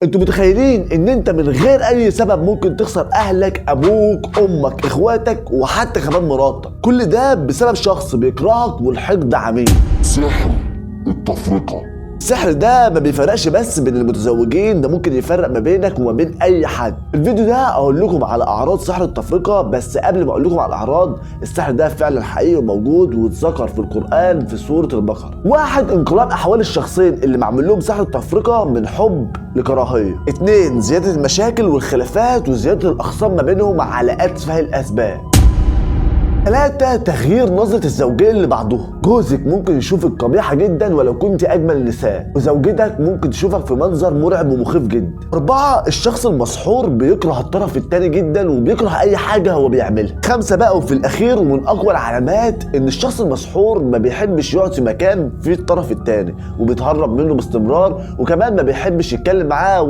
انتوا متخيلين ان انت من غير اي سبب ممكن تخسر اهلك، ابوك، امك، اخواتك، وحتى كمان مراتك؟ كل ده بسبب شخص بيكرهك والحقد عميق. سحر التفرقة. السحر ده ما بيفرقش بس بين المتزوجين، ده ممكن يفرق ما بينك وما بين اي حد. في الفيديو ده اقول لكم على اعراض سحر التفرقة، بس قبل ما اقول لكم على الاعراض، السحر ده فعلا حقيقي وموجود واتذكر في القرآن في سورة البقرة. واحد، انقلاب احوال الشخصين اللي معمول لهم سحر التفرقة من حب لكراهية. 2، زيادة المشاكل والخلافات وزيادة الاخصام ما بينهم على اتفه الاسباب. 3، تغيير نظرة الزوجين لبعضهم. جوزك ممكن يشوفك قبيحة جدا ولو كنت أجمل النساء، وزوجتك ممكن تشوفك في منظر مرعب ومخيف جدا. 4، الشخص المسحور بيكره الطرف التاني جدا وبيكره أي حاجة هو بيعملها. 5 بقى، وفي الأخير ومن أقوى العلامات، إن الشخص المسحور ما بيحبش يقعد في مكان فيه الطرف التاني وبيتهرب منه باستمرار، وكمان ما بيحبش يتكلم معاه